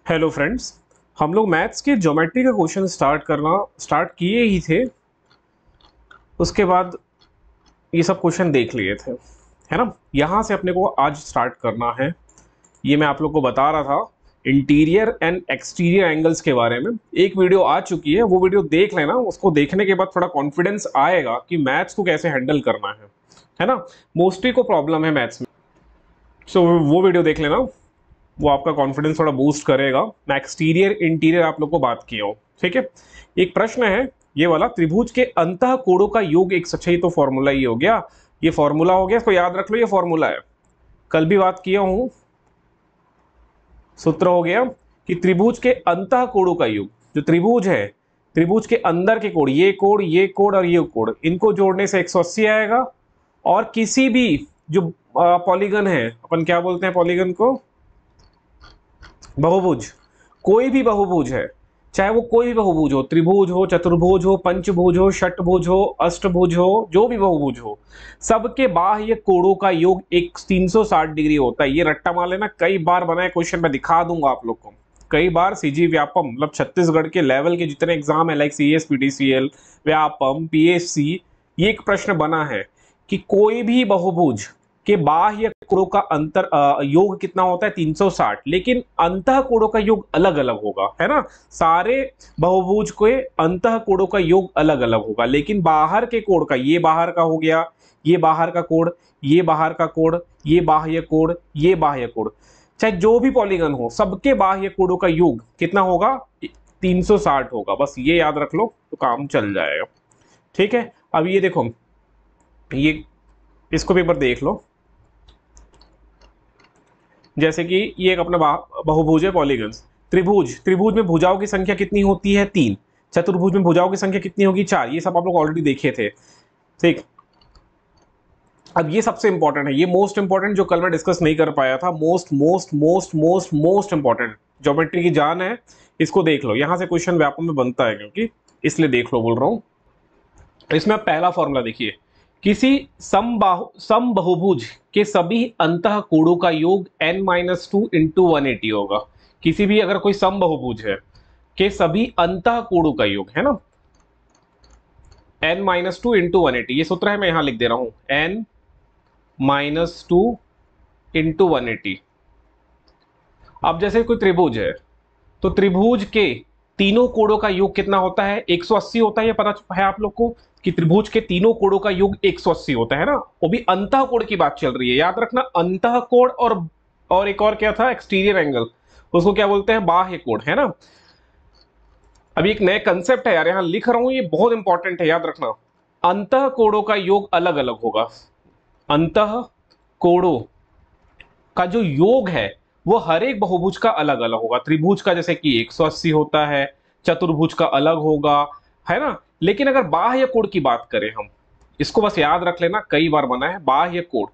Hello friends. हम लोग maths के ज्योमेट्री का क्वेश्चन स्टार्ट किए ही थे। उसके बाद ये सब क्वेश्चन देख लिए थे, है ना। यहाँ से अपने को आज स्टार्ट करना है। ये मैं आप लोग को बता रहा था इंटीरियर एंड एक्सटीरियर एंगल्स के बारे में। एक वीडियो आ चुकी है, वो वीडियो देख लेना। उसको देखने के बाद थोड़ा कॉन्फिडेंस आएगा कि मैथ्स को कैसे हैंडल करना है ना। मोस्टली को प्रॉब्लम है मैथ्स में, सो वो वीडियो देख लेना। वो आपका कॉन्फिडेंस थोड़ा बूस्ट करेगा। मैं एक्सटीरियर इंटीरियर आप लोग को बात किया हूं, ठीक है। एक प्रश्न है ये वाला, त्रिभुज के अंतः कोणों का योग एक सच। तो फॉर्मूला ये हो गया, ये फॉर्मूला हो गया, इसको याद रख लो, ये फॉर्मूला है। कल भी बात किया हूं, सूत्र हो गया कि त्रिभुज के अंतः कोणों का योग, जो त्रिभुज है, त्रिभुज के अंदर के कोण, ये कोण और ये कोण, इनको जोड़ने से 180 आएगा। और किसी भी जो पॉलीगन है, अपन क्या बोलते हैं पॉलीगन को, बहुभुज। कोई भी बहुभुज है, चाहे वो कोई भी बहुभुज हो, त्रिभुज हो, चतुर्भुज हो, पंचभुज हो, षटभुज हो, अष्टभुज हो, जो भी बहुभुज हो, सबके बाह्य कोणों का योग एक 360 डिग्री होता है। ये रट्टा मार लेना, कई बार बनाए क्वेश्चन में दिखा दूंगा आप लोग को। कई बार सीजी व्यापम, मतलब छत्तीसगढ़ के लेवल के जितने एग्जाम है, like CS, PTCL, Vyapam, PSC, ये एक प्रश्न बना है कि कोई भी बहुभुज के बाह्य कोणों का अंतर योग कितना होता है, 360। लेकिन अंतः कोणों का योग अलग अलग होगा, है ना। सारे बहुभुज के अंतः कोणों का योग अलग अलग होगा, लेकिन बाहर के कोण का, ये बाहर का हो गया, ये बाहर का कोण, ये बाहर का कोण, ये बाह्य कोण, ये बाह्य कोण, चाहे जो भी पॉलीगन हो, सबके बाह्य कोणों का योग कितना होगा, 360 होगा। बस ये याद रख लो तो काम चल जाएगा, ठीक है। अब ये देखो, ये इसको भी एक बार देख लो। जैसे कि ये एक अपना बहुभुज है, पॉलीगन्स। त्रिभुज, त्रिभुज में भुजाओं की संख्या कितनी होती है, 3। चतुर्भुज में भुजाओं की संख्या कितनी होगी, 4। ये सब आप लोग ऑलरेडी देखे थे, ठीक। अब ये सबसे इंपॉर्टेंट है, ये मोस्ट इंपॉर्टेंट, जो कल मैं डिस्कस नहीं कर पाया था। Most most most most most important, geometry की जान है। इसको देख लो, यहां से क्वेश्चन व्यापक में बनता है, क्योंकि इसलिए देख लो बोल रहा हूं। इसमें पहला फॉर्मूला देखिए, किसी समबाहुभुज के सभी अंतः कोणों का योग n-2 इंटू 180 होगा। किसी भी अगर कोई समबाहुभुज है के सभी अंतः कोणों का योग, है ना, n-2 इंटू 180, ये सूत्र है, मैं यहां लिख दे रहा हूं, n-2 इंटू 180। अब जैसे कोई त्रिभुज है, तो त्रिभुज के तीनों कोणों का योग कितना होता है, 180 होता है। ये पता है आप लोग को कि त्रिभुज के तीनों कोणों का योग 180 होता है ना। वो भी अंतः कोण की बात चल रही है, याद रखना। अंतः कोण और एक और क्या था, एक्सटीरियर एंगल, उसको क्या बोलते हैं, बाह्य कोण, है ना। अभी एक नया कंसेप्ट है यार, यहां लिख रहा हूं, ये बहुत इंपॉर्टेंट है, याद रखना। अंतः कोणों का योग अलग अलग होगा। अंतः कोणों का जो योग है वो हर एक बहुभुज का अलग अलग होगा। त्रिभुज का जैसे कि 180 होता है, चतुर्भुज का अलग होगा, है ना। लेकिन अगर बाह्य कोण की बात करें हम, इसको बस याद रख लेना, कई बार बना है, बाह्य कोण,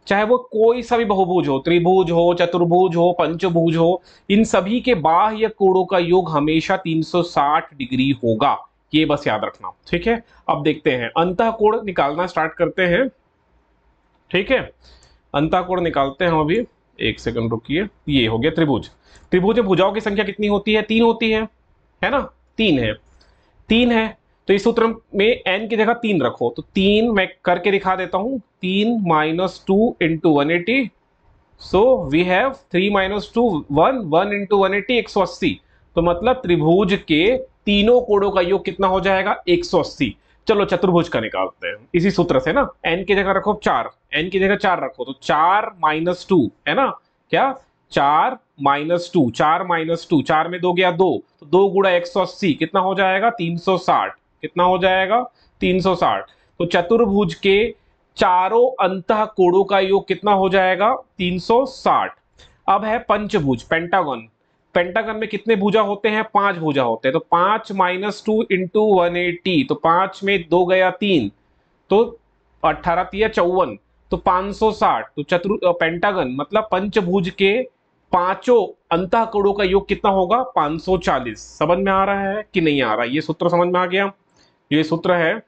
चाहे वो कोई सा भी बहुभुज हो, त्रिभुज हो, चतुर्भुज हो, पंचभुज हो, इन सभी के बाह्य कोणों का योग हमेशा 360 डिग्री होगा। ये बस याद रखना, ठीक है। अब देखते हैं, अंतः कोण निकालना स्टार्ट करते हैं, ठीक है। अंतः कोण निकालते हैं अभी, एक सेकंड रुकिए। ये हो गया त्रिभुज। त्रिभुज में भुजाओं की संख्या कितनी होती है, 3 होती है ना, 3 है, 3 है। तो इस सूत्र में n की जगह 3 रखो, तो 3 मैं करके दिखा देता हूं, 3-2 into 180, so we have 3-2 1 into 180, 180। तो मतलब त्रिभुज के तीनों कोणों का योग कितना हो जाएगा, 180। चलो चतुर्भुज का निकालते हैं इसी सूत्र से ना। n की जगह रखो 4, n की जगह 4 रखो, तो 4-2, है ना, क्या, 4-2, 4-2, 4 में 2 गया 2, तो 2 गुणा 180 कितना हो जाएगा, 360। कितना हो जाएगा, 360। तो चतुर्भुज के चारों अंतः कोणों का योग कितना हो जाएगा, 360। अब है पंचभुज, पेंटागन। पेंटागन में कितने भुजा होते हैं, 5 भुजा होते हैं। तो 5-2 इंटू 180, तो 5 में 2 गया 3, तो 18-54, तो 560। तो पेंटागन मतलब पंचभुज के पांचों अंतः कोणों का योग कितना होगा, 540। समझ में आ रहा है कि नहीं आ रहा, ये सूत्र समझ में आ गया। ये सूत्र है,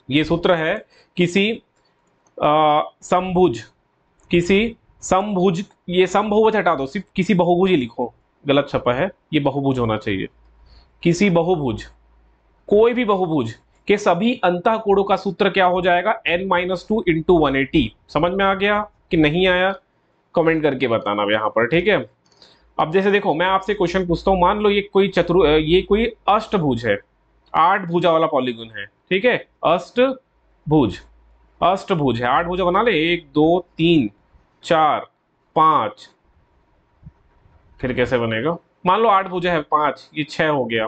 ये सूत्र है किसी समभुज, किसी समभुज, ये समभुज हटा दो, सिर्फ किसी बहुभुज ही लिखो, गलत छपा है, ये बहुभुज होना चाहिए। किसी बहुभुज, कोई भी बहुभुज के सभी अंतः कोणों का सूत्र क्या हो जाएगा, n-2 इंटू 180। समझ में आ गया कि नहीं आया, कमेंट करके बताना यहाँ पर, ठीक है। अब जैसे देखो मैं आपसे क्वेश्चन पूछता हूं, मान लो ये कोई अष्टभुज है, 8 भुजा वाला पॉलीगन है, ठीक है। अष्टभुज, अष्टभुज है, 8 भुजा बना ले, 1 2 3 4 5, फिर कैसे बनेगा, मान लो 8 भुजा है, 5 ये 6 हो गया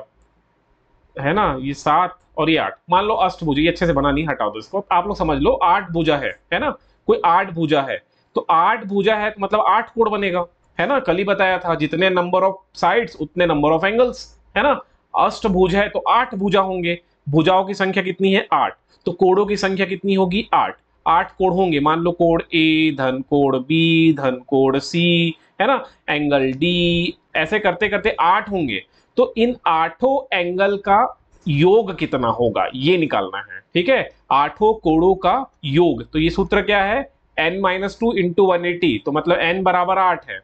है ना, ये 7 और ये 8, मान लो अष्टभुज, ये अच्छे से बना नहीं, हटाओ दो इसको, आप लोग समझ लो 8 भुजा है ना, कोई 8 भुजा है, तो 8 भुजा है तो मतलब 8 कोण बनेगा, है ना। कल ही बताया था, जितने नंबर ऑफ साइड्स उतने नंबर ऑफ एंगल्स, है ना। अष्टभुज है तो 8 भुजा होंगे, भुजाओं की संख्या कितनी है 8, तो कोणों की संख्या कितनी होगी 8, 8 कोण होंगे, मान लो कोण ए धन कोण बी धन कोण सी, है ना, एंगल डी, ऐसे करते करते 8 होंगे, तो इन 8 एंगल का योग कितना होगा ये निकालना है, ठीक है। 8 कोणों का योग, तो ये सूत्र क्या है, n-2 इंटू 180, तो मतलब n बराबर 8 है,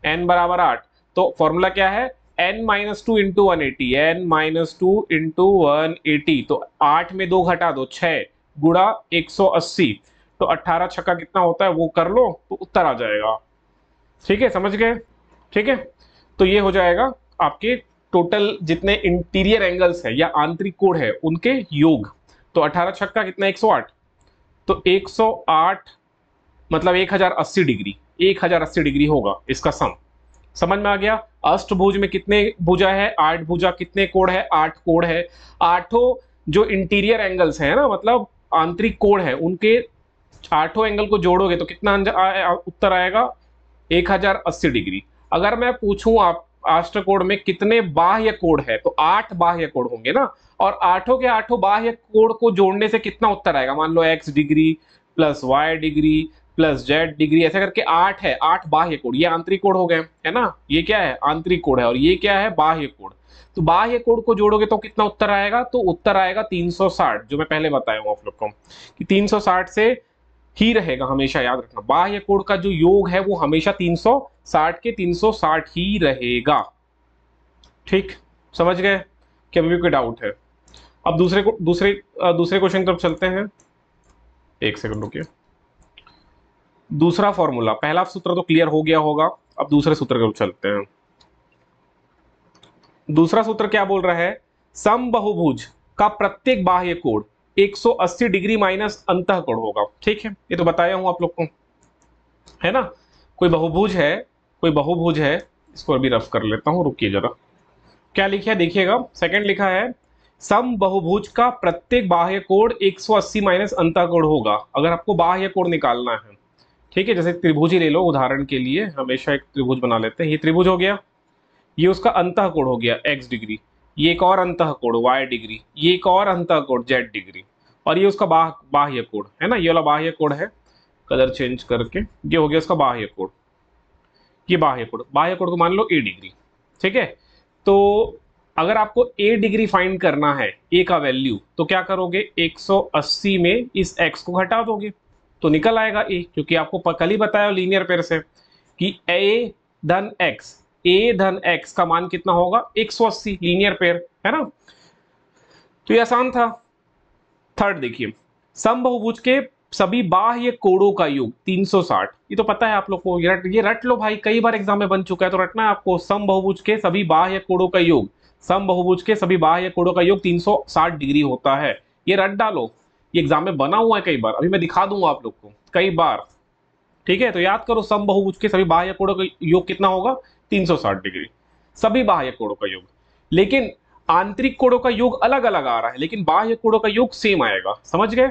n बराबर 8, तो फॉर्मूला क्या है, n-2 इंटू 180, n-2 इंटू 180, तो 8 में 2 घटा दो, 6 गुणा 180, तो 18 छक्का कितना होता है वो कर लो, तो उत्तर आ जाएगा, ठीक है, समझ गए, ठीक है। तो ये हो जाएगा आपके टोटल जितने इंटीरियर एंगल्स है या आंतरिक कोण है उनके योग, तो 18 छक्का कितना 108, तो 108 मतलब 1080 डिग्री, 1080 डिग्री होगा इसका सम, समझ में आ गया। अष्टभुज में कितने भुजा है, 8 भुजा, कितने कोण है 8 कोण है, आठों जो इंटीरियर एंगल्स है ना, मतलब आंतरिक कोण है, उनके 8 एंगल को जोड़ोगे तो कितना उत्तर आएगा 1080 डिग्री। अगर मैं पूछूं आप अष्टकोण में कितने बाह्य कोण है, तो 8 बाह्य कोण होंगे ना, और 8 के 8 बाह्य कोण को जोड़ने से कितना उत्तर आएगा, मान लो x degree plus y degree plus z degree, ऐसा करके 8 है, 8 बाह्य कोण, ये आंतरिक कोण हो गए, है ना, ये क्या है आंतरिक कोण है, और ये क्या है बाह्य कोण, तो बाह्य कोण को जोड़ोगे तो कितना उत्तर आएगा, तो उत्तर आएगा 360, जो मैं पहले बताया हूं आप लोग को कि 360 से ही रहेगा, हमेशा याद रखना, बाह्य कोण का जो योग है वो हमेशा 360 के 360 ही रहेगा, ठीक, समझ गए कि अभी भी कोई डाउट है। अब दूसरे क्वेश्चन की तरफ चलते हैं, एक सेकंड रुकिए। दूसरा फॉर्मूला, पहला सूत्र तो क्लियर हो गया होगा, अब दूसरे सूत्र की तरफ चलते हैं। दूसरा सूत्र क्या बोल रहा है, समबाहुभुज का प्रत्येक बाह्य कोण 180 डिग्री माइनस अंतः कोण होगा, ठीक है, ये तो बताया हूं आप लोग को, है ना। कोई बहुभुज है, कोई बहुभुज है, इसको अभी रफ कर लेता हूं, रुकिए जरा, क्या लिखा है देखिएगा, सेकंड लिखा है समबाहुभुज का प्रत्येक बाह्य कोण 180 माइनस अंतः कोण होगा, अगर आपको बाह्य कोण निकालना है, ठीक है। जैसे त्रिभुज ही ले लो उदाहरण के लिए, हमेशा एक त्रिभुज बना लेते हैं, ये त्रिभुज हो गया, ये उसका अंतः कोण हो गया x डिग्री, ये एक और अंतः कोण y डिग्री, ये एक और अंतः कोण z डिग्री, और ये उसका बाह्य कोण है ना, ये वाला बाह्य कोण है, कलर चेंज करके ये हो गया उसका बाह्य कोण, ये बाह्य कोण को मान लो a डिग्री, ठीक है। तो अगर आपको a डिग्री फाइंड करना है, a का वैल्यू, तो क्या करोगे 180 में इस x को घटा दोगे तो निकल आएगा a, क्योंकि आपको कल ही बताया लीनियर पेयर से कि a धन x का मान कितना होगा 180, लीनियर पेयर, है ना, तो ये आसान था। थर्ड देखिए, समबाहुभुज के सभी बाह्य कोणों का योग 360, ये तो पता है आप लोग को, ये रट लो भाई, कई बार एग्जाम में बन चुका है, तो रटना है आपको, समबाहुभुज के सभी बाह्य कोणों का योग, समबाहुभुज के सभी बाह्य कोणों का योग 360 डिग्री होता है, ये रट डालो, ये एग्जाम में बना हुआ है कई बार, अभी मैं दिखा दूंगा आप लोग को कई बार, ठीक है। तो याद करो समबाहुभुज के सभी बाह्य कोणों का योग कितना होगा 360 डिग्री, सभी बाह्य कोणों का योग, लेकिन आंतरिक कोणों का योग अलग अलग आ रहा है, लेकिन बाह्य कोणों का योग सेम आएगा, समझ गए।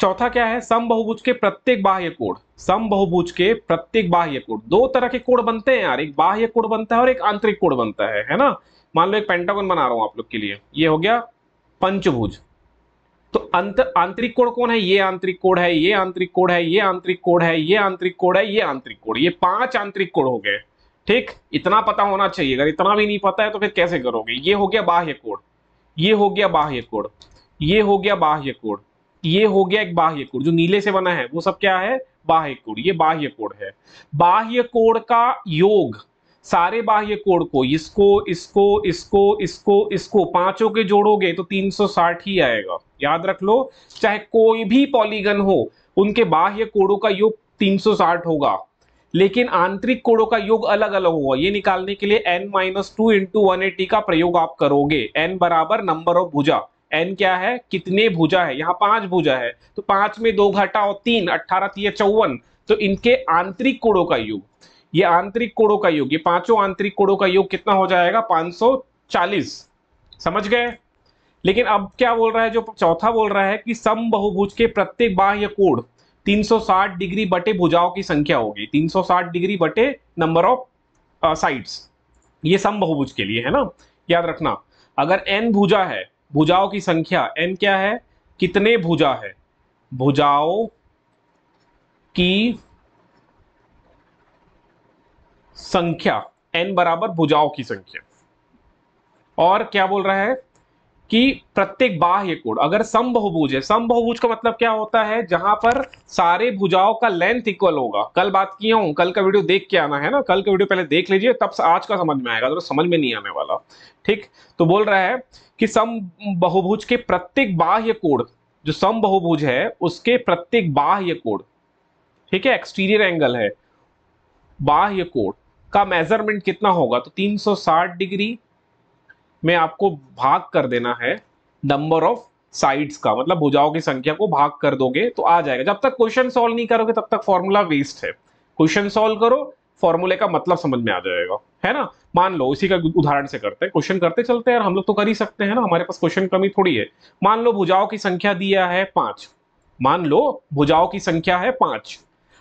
चौथा क्या है, समबाहुभुज के प्रत्येक बाह्य कोण, समबाहुभुज के प्रत्येक बाह्य कोण, दो तरह के कोण बनते हैं यार, एक बाह्य कोण बनता है और एक आंतरिक कोण बनता है ना। मान लो एक पेंटागन बना रहा हूं आप लोग के लिए, ये हो गया पंचभुज, तो आंतरिक कोण कौन है, ये आंतरिक कोण है, ये आंतरिक कोण है, ये आंतरिक कोण है, ये आंतरिक कोण है, ये आंतरिक कोण, ये 5 आंतरिक कोण हो गए, ठीक, इतना पता होना चाहिए, अगर इतना भी नहीं पता है तो फिर कैसे करोगे। ये हो गया बाह्य कोण, ये हो गया बाह्य कोण, ये हो गया बाह्य कोण, ये हो गया एक बाह्य कोण, जो नीले से बना है वो सब क्या है बाह्य कोण, ये बाह्य कोण है। बाह्य कोण का योग सारे बाह्य कोण को, इसको इसको इसको इसको इसको पांचों के जोड़ोगे तो 360 ही आएगा। याद रख लो, चाहे कोई भी पॉलीगन हो उनके बाह्य कोणों का योग 360 होगा, लेकिन आंतरिक कोणों का योग अलग अलग होगा। ये निकालने के लिए n-2 इंटू 180 का प्रयोग आप करोगे। n बराबर नंबर ऑफ भुजा, n क्या है, कितने भुजा है, यहाँ 5 भुजा है तो 5 में 2 घटाओ 3, 18 3 54, तो इनके आंतरिक कोणों का योग, ये आंतरिक कोणों का योग, ये पांचों आंतरिक कोणों का योग कितना हो जाएगा, 540। समझ गए। लेकिन अब क्या बोल रहा है, जो चौथा बोल रहा है कि समबाहुभुज के प्रत्येक बाह्य कोण 360 डिग्री बटे भुजाओं की संख्या होगी, 360 डिग्री बटे नंबर ऑफ साइड्स। ये समबाहुभुज के लिए है ना, याद रखना। अगर n भुजा है, भुजाओं की संख्या n क्या है, कितने भुजा है, भुजाओं की संख्या, n बराबर भुजाओं की संख्या। और क्या बोल रहा है कि प्रत्येक बाह्य कोण, अगर समबाहुभुज है, समबाहुभुज का मतलब क्या होता है, जहां पर सारे भुजाओं का लेंथ इक्वल होगा। कल बात किया हूं, कल का वीडियो देख के आना है ना, कल का वीडियो पहले देख लीजिए, तब आज का समझ में आएगा, तो समझ में नहीं आने वाला। ठीक, तो बोल रहा है कि समबाहुभुज के प्रत्येक बाह्य कोण, जो समबाहुभुज है उसके प्रत्येक बाह्य कोण, ठीक है, एक्सटीरियर एंगल है, बाह्य कोण का मेजरमेंट कितना होगा, तो 360 डिग्री में आपको भाग कर देना है नंबर ऑफ साइड्स का, मतलब भुजाओं की संख्या को भाग कर दोगे तो आ जाएगा। जब तक क्वेश्चन सॉल्व नहीं करोगे तब तक फॉर्मूला वेस्ट है। क्वेश्चन सॉल्व करो, फॉर्मूले का मतलब समझ में आ जाएगा, है ना। मान लो इसी का उदाहरण से करते हैं, क्वेश्चन करते चलते हैं यार, हम लोग तो कर ही सकते हैं ना, हमारे पास क्वेश्चन कमी थोड़ी है। मान लो भुजाओं की संख्या दिया है 5, मान लो भुजाओं की संख्या है 5।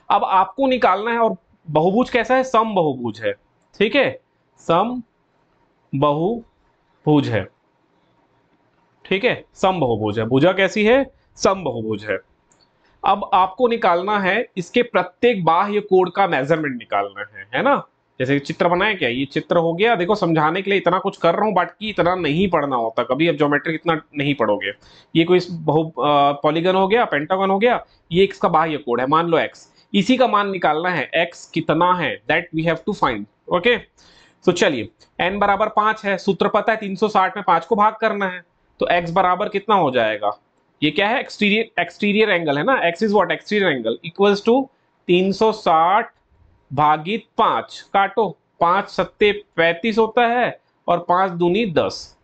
अब आपको निकालना है, और बहुभुज कैसा है, समबाहुभुज है, ठीक है, समबाहुभुज है, ठीक है, समबाहुभुज है, भुजा कैसी है, समबाहुभुज है। अब आपको निकालना है इसके प्रत्येक बाह्य कोण का मेजरमेंट निकालना है ना। जैसे चित्र बनाए, क्या ये चित्र हो गया, देखो समझाने के लिए इतना कुछ कर रहा हूं, बाकी इतना नहीं पढ़ना होता कभी, अब ज्योमेट्री इतना नहीं पढ़ोगे। ये कोई पॉलीगन हो गया, पेंटागन हो गया, ये इसका बाह्य कोण है, मान लो x, इसी का मान निकालना है, x कितना है, that we have to find. Okay, तो चलिए n बराबर 5 है, सूत्र पता है, 360 में 5 को भाग करना है, तो x बराबर कितना हो जाएगा, ये क्या है, एक्सटीरियर एंगल है ना, x is what, exterior angle equals to 360 भागित 5, काटो, 5 सत्ते 35 होता है और 5 दूनी 10,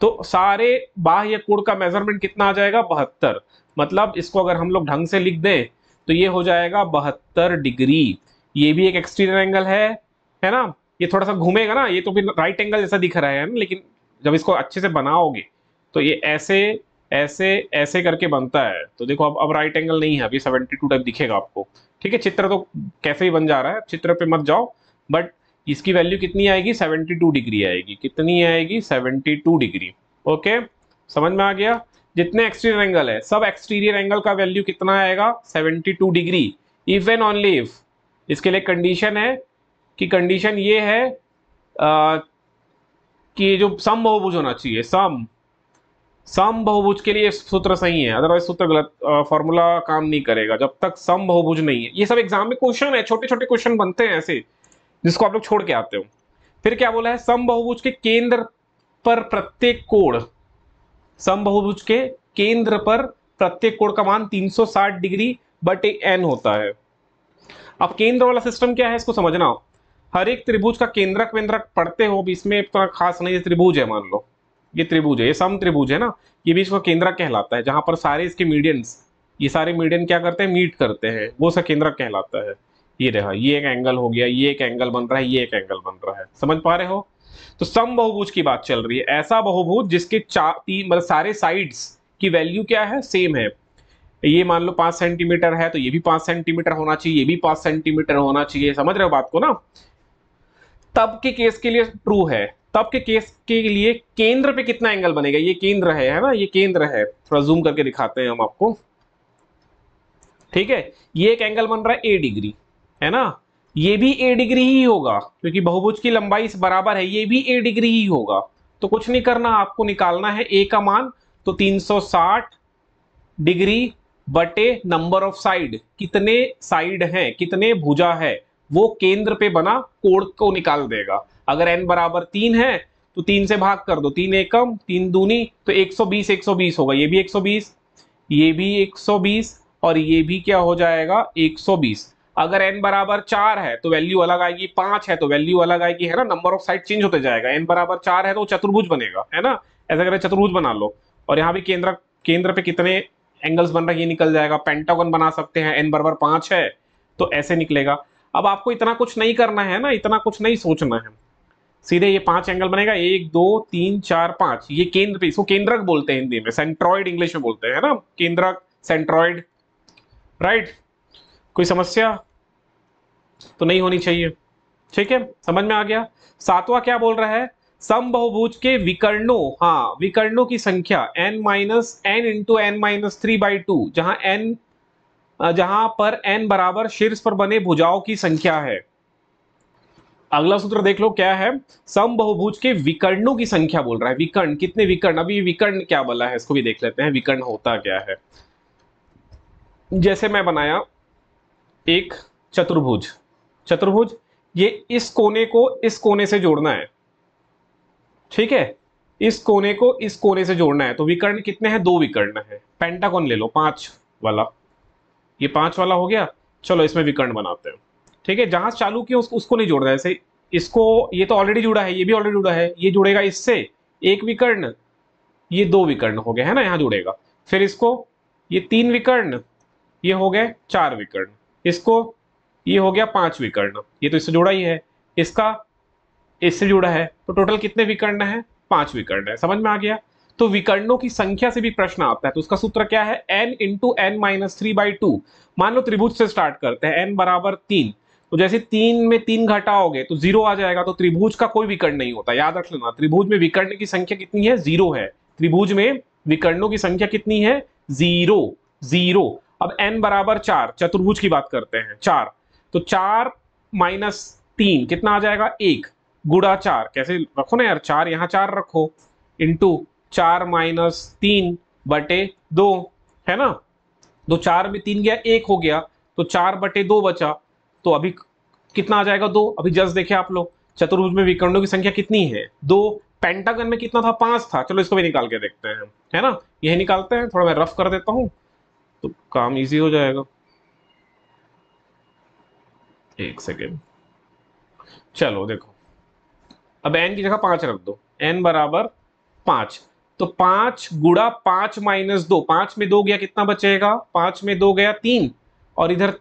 तो सारे बाह्य कोण का मेजरमेंट कितना आ जाएगा, 72। मतलब इसको अगर हम लोग ढंग से लिख दें तो ये हो जाएगा 72 डिग्री। ये भी एक एक्सटीरियर एंगल है ना, ये थोड़ा सा घूमेगा ना, ये तो फिर राइट एंगल जैसा दिख रहा है ना, लेकिन जब इसको अच्छे से बनाओगे तो ये ऐसे ऐसे ऐसे करके बनता है। तो देखो अब राइट एंगल नहीं है, अभी 72 टाइप दिखेगा आपको, ठीक है। चित्र तो कैसे ही बन जा रहा है, चित्र पे मत जाओ, बट इसकी वैल्यू कितनी आएगी, 72 डिग्री आएगी, कितनी आएगी, 72 डिग्री। ओके, समझ में आ गया। जितने एक्सटीरियर एंगल है, सब एक्सटीरियर एंगल का वैल्यू कितना आएगा, 72 degree. If and only if, इसके लिए कंडीशन है कि कंडीशन ये है कि जो समबाहुभुज होना चाहिए, समबाहुभुज के लिए सूत्र सही है, अदरवाइज सूत्र गलत, फॉर्मूला काम नहीं करेगा जब तक समबाहुभुज नहीं है। ये सब एग्जाम में क्वेश्चन है, छोटे छोटे क्वेश्चन बनते हैं ऐसे, जिसको आप लोग छोड़ के आते हो। फिर क्या बोला है, समबाहुभुज के केंद्र पर प्रत्येक कोण, समबाहुभुज के केंद्र पर प्रत्येक कोण का मान 360 डिग्री बटे n होता है। अब केंद्र वाला सिस्टम क्या है, इसको समझना। हर एक त्रिभुज का केंद्रक वेंद्रक पढ़ते हो, इसमें इतना खास नहीं, त्रिभुज है, मान लो ये त्रिभुज है, ये सम त्रिभुज है ना, ये बीच का केंद्रक कहलाता है, जहां पर सारे इसके मीडियंस, ये सारे मीडियन क्या करते हैं, मीट करते हैं, वो सा केंद्रक कहलाता है। ये रहा, ये एक एंगल हो गया, ये एक एंगल बन रहा है, ये एक एंगल बन रहा है, समझ पा रहे हो। तो समबाहुभुज की बात चल रही है, ऐसा बहुभुज जिसके मतलब सारे साइड्स की वैल्यू क्या है, सेम है। ये मान लो 5 सेंटीमीटर है तो ये भी 5 सेंटीमीटर होना चाहिए, ये भी 5 सेंटीमीटर होना चाहिए, समझ रहे हो बात को ना। तब के केस के लिए ट्रू है, तब के केस के लिए केंद्र पे कितना एंगल बनेगा, ये केंद्र है ना, ये केंद्र है, थोड़ा जूम करके दिखाते हैं हम आपको, ठीक है। ये एक एंगल बन रहा है a डिग्री, है ना, ये भी a डिग्री ही होगा, क्योंकि बहुभुज की लंबाई बराबर है, ये भी a डिग्री ही होगा। तो कुछ नहीं करना, आपको निकालना है a का मान, तो 360 डिग्री बटे नंबर ऑफ साइड, कितने साइड हैं, कितने भुजा है, वो केंद्र पे बना कोण को निकाल देगा। अगर n बराबर 3 है तो 3 से भाग कर दो, 3 एकम 3 दूनी, तो 120 120 होगा, ये भी 120, ये भी 120 और ये भी क्या हो जाएगा 120। अगर n बराबर 4 है तो वैल्यू अलग आएगी, 5 है तो वैल्यू अलग आएगी, है ना, नंबर ऑफ साइड चेंज होते जाएगा। n बराबर 4 है तो चतुर्भुज बनेगा, है ना, ऐसा करके चतुर्भुज बना लो। और यहाँ भी केंद्र केंद्र पे कितने एंगल्स बन रहे हैं ये निकल जाएगा, पेंटागन बना सकते हैं, n बराबर 5 है तो ऐसे निकलेगा। अब आपको इतना कुछ नहीं करना है ना, इतना कुछ नहीं सोचना है, सीधे ये 5 एंगल बनेगा, 1 2 3 4 5, ये केंद्र पे, इसको केंद्रक बोलते हैं हिंदी में, सेंट्रॉइड इंग्लिश में बोलते हैं, है ना, केंद्रक सेंट्रॉइड, राइट। कोई समस्या तो नहीं होनी चाहिए, ठीक है, समझ में आ गया। सातवां क्या बोल रहा है, समबहुभुज के विकर्णों, हाँ विकर्णों की संख्या n minus n into n minus 3/2, जहां पर n बराबर शीर्ष पर बने भुजाओं की संख्या है। अगला सूत्र देख लो क्या है, समबहुभुज के विकर्णों की संख्या बोल रहा है, विकर्ण कितने विकर्ण, अभी विकर्ण क्या बोला है इसको भी देख लेते हैं, विकर्ण होता क्या है। जैसे मैं बनाया एक चतुर्भुज, चतुर्भुज ये इस कोने को इस कोने से जोड़ना है, ठीक है, इस कोने को इस कोने से जोड़ना है, तो विकर्ण कितने हैं, 2 विकर्ण है। पेंटागन ले लो 5 वाला, ये 5 वाला हो गया, चलो इसमें विकर्ण बनाते हैं, ठीक है, जहां चालू किया उसको नहीं जोड़ना है, ऐसे इसको, ये तो ऑलरेडी जुड़ा है, ये भी ऑलरेडी जुड़ा है, ये जुड़ेगा इससे 1 विकर्ण, ये 2 विकर्ण हो गए, है ना, यहां जुड़ेगा, फिर इसको ये 3 विकर्ण, ये हो गए 4 विकर्ण, इसको ये हो गया 5 विकर्ण, ये तो इससे जुड़ा ही है, इसका इससे जुड़ा है, तो टोटल कितने विकर्ण है, 5 विकर्ण है, समझ में आ गया। तो विकर्णों की संख्या से भी प्रश्न आता है, तो उसका सूत्र क्या है, n इंटू n माइनस 3/2। मान लो त्रिभुज से स्टार्ट करते हैं, n बराबर 3, तो जैसे 3 में 3 घटाओगे तो 0 आ जाएगा, तो त्रिभुज का कोई विकर्ण नहीं होता, याद रख लेना, त्रिभुज में विकर्ण की संख्या कितनी है, 0 है, त्रिभुज में विकर्णों की संख्या कितनी है, 0 0। अब n बराबर 4, चतुर्भुज की बात करते हैं, 4, तो 4 माइनस 3 कितना आ जाएगा, 1, गुणा 4, कैसे रखो ना यार, 4 यहाँ 4 रखो, इंटू 4 माइनस 3 बटे 2, है ना, तो 4 में 3 गया 1 हो गया, तो 4 बटे 2 बचा, तो अभी कितना आ जाएगा 2। अभी जस्ट देखे आप लोग, चतुर्भुज में विकर्णों की संख्या कितनी है, 2, पेंटागन में कितना था, 5 था, चलो इसको भी निकाल के देखते हैं, है ना, यही निकालते हैं, थोड़ा मैं रफ कर देता हूं तो काम इजी हो जाएगा, एक सेकेंड, चलो देखो, अब n की जगह 5 रख दो, n बराबर 5, तो 5 गुणा 5 माइनस 2, 5 में 2 गया कितना बचेगा, 5 में 2 गया 3, और इधर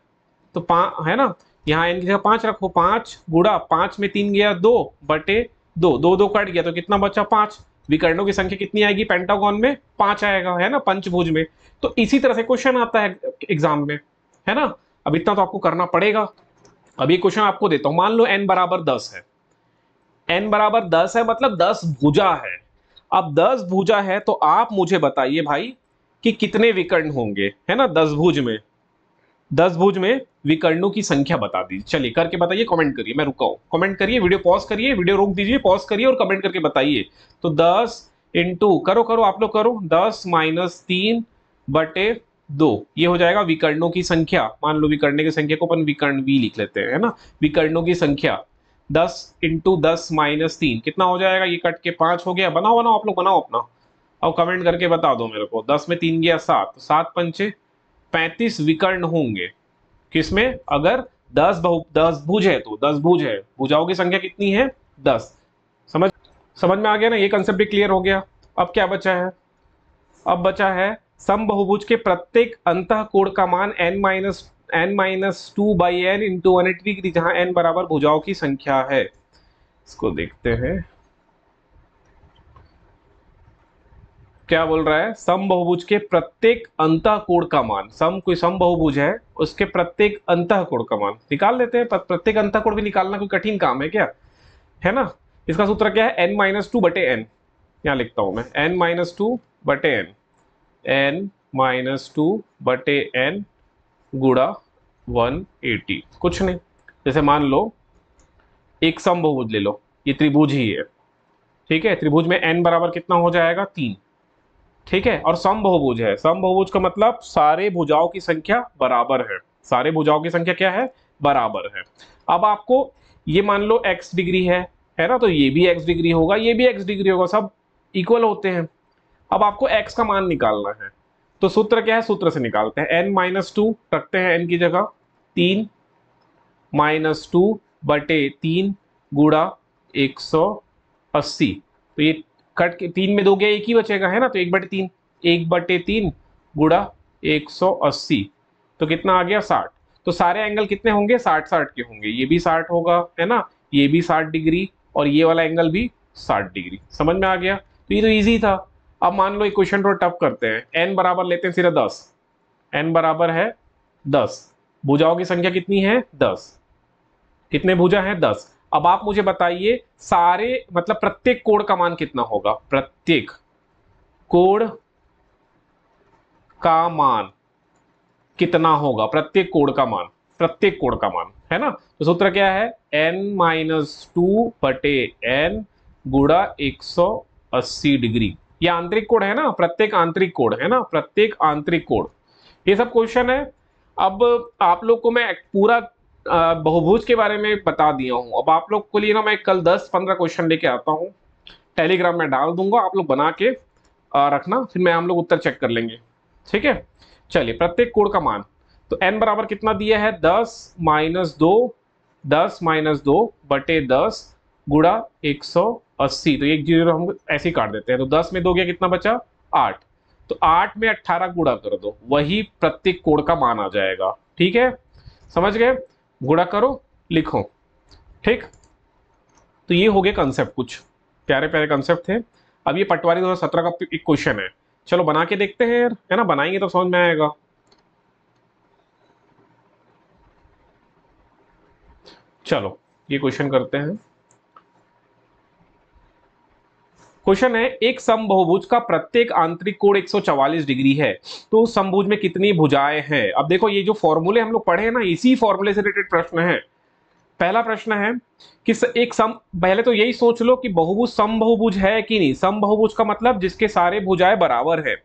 तो 5 है ना, यहाँ n की जगह 5 रखो, 5 गुणा 5 में 3 गया 2 बटे 2, 2 2 कट गया तो कितना बचा 5। विकर्णों की संख्या कितनी आएगी पेंटागन में, 5 आएगा, है ना, पंचभुज में। तो इसी तरह से क्वेश्चन आता है एग्जाम में, है ना, अब इतना तो आपको करना पड़ेगा। अब ये क्वेश्चन आपको देता हूं, मान लो n बराबर 10 है, n बराबर 10 है मतलब 10 भुजा है। अब 10 भुजा है तो आप मुझे बताइए भाई कि कितने विकर्ण होंगे, है ना, 10 भुज में, 10 भुज में विकर्णों की संख्या बता दीजिए, चलिए करके बताइए, कमेंट करिए, मैं रुका हूं, कमेंट करिए, वीडियो पॉज करिए, वीडियो रोक दीजिए, पॉज करिए और कमेंट करके बताइए। तो 10 इंटू करो करो आप लोग करो, 10 माइनस 3 बटे 2, ये हो जाएगा विकर्णों की संख्या। मान लो विकर्ण की संख्या को अपन विकर्ण v लिख लेते हैं, है ना, विकर्णों की संख्या 10 इंटू 10 माइनस 3 कितना हो जाएगा, ये कट के 5 हो गया। बनाओ बनाओ आप लोग बनाओ अपना, अब कमेंट करके बता दो मेरे को। 10 में 3 गया 7, 7 पंचे 35 विकर्ण होंगे किसमें, अगर 10 भुज है तो 10 भुज है, भुजाओं की संख्या कितनी है 10। समझ समझ में आ गया ना, ये कंसेप्ट भी क्लियर हो गया। अब क्या बचा है, अब बचा है समबहुभुज के प्रत्येक अंतःकोण का मान n-2/n इंटू 180 डिग्री, जहां n बराबर भुजाओं की संख्या है। इसको देखते हैं क्या बोल रहा है, समबहुभुज के प्रत्येक अंतःकोण का मान, सम कोई समबहुभुज है उसके प्रत्येक अंतःकोण का मान निकाल लेते हैं। प्रत्येक अंतःकोण भी निकालना कोई कठिन काम है क्या, है ना। इसका सूत्र क्या है, n-2/n, यहां लिखता हूं मैं, n-2/n, n-2/n गुणा 180, कुछ नहीं, जैसे मान लो एक समबहुभुज ले लो, ये त्रिभुज ही है, ठीक है, त्रिभुज में n बराबर कितना हो जाएगा 3, ठीक है, और समबहुभुज है, समबहुभुज का मतलब सारे भुजाओं की संख्या बराबर है, सारे भुजाओं की संख्या क्या है बराबर है। अब आपको ये मान लो x डिग्री है ना, तो ये भी x डिग्री होगा, ये भी x डिग्री होगा, सब इक्वल होते हैं। अब आपको x का मान निकालना है, तो सूत्र क्या है, सूत्र से निकालते हैं। n-2 रखते हैं n की जगह, 3 -2 बटे 3 गुड़ा 180। तो ये कट के 3 में 2 गया, एक ही बचेगा है ना, तो 1/3, 1/3 गुड़ा 180, तो कितना आ गया 60। तो सारे एंगल कितने होंगे, 60-60 के होंगे, ये भी 60 होगा है ना, ये भी 60 डिग्री और ये वाला एंगल भी 60 डिग्री। समझ में आ गया? तो ये तो इजी था। अब मान लो इक्वेशन थोड़ा टफ करते हैं। n बराबर लेते हैं सिर्फ 10, n बराबर है 10, भुजाओं की संख्या कितनी है 10, कितने भुजा है 10। अब आप मुझे बताइए सारे मतलब प्रत्येक कोण का मान कितना होगा, प्रत्येक कोण का मान कितना होगा, प्रत्येक कोण का मान, प्रत्येक कोण का मान है ना। तो सूत्र क्या है, n-2 बटे n गुड़ा 180 डिग्री। ये आंतरिक कोण है ना, प्रत्येक आंतरिक कोण है ना, प्रत्येक आंतरिक कोण, ये सब क्वेश्चन है। अब आप लोग को मैं पूरा बहुभुज के बारे में बता दिया हूं। अब आप लोग के लिए ना मैं कल 10-15 क्वेश्चन लेके आता हूं, टेलीग्राम में डाल दूंगा, आप लोग बना के रखना, फिर मैं हम लोग उत्तर चेक कर लेंगे, ठीक है। चलिए प्रत्येक कोण का मान, तो n बराबर कितना दिया है 10-2 बटे 10 गुड़ा 180, तो एक जीरो हम ऐसे ही काट देते हैं, तो 10 में 2 गया, कितना बचा 8, तो 8 में 18 गुणा कर दो, वही प्रत्येक कोण का मान आ जाएगा। ठीक है, समझ गए, गुणा करो लिखो, ठीक। तो ये हो गए कंसेप्ट, कुछ प्यारे प्यारे कंसेप्ट थे। अब ये पटवारी 2017 का एक क्वेश्चन है, चलो बना के देखते हैं यार, है ना, बनाएंगे तो समझ में आएगा। चलो ये क्वेश्चन करते हैं। क्वेश्चन है, एक समबहुभुज का प्रत्येक आंतरिक कोण 144 डिग्री है, तो उस समभुज में कितनी भुजाएं हैं। अब देखो ये जो फॉर्मूले हम लोग पढ़े हैं ना, इसी फॉर्मूले से रिलेटेड प्रश्न है। पहला प्रश्न है कि एक सम, पहले तो यही सोच लो कि बहुभुज समबहुभुज है कि नहीं। समबहुभुज का मतलब जिसके सारे भुजाएं बराबर है,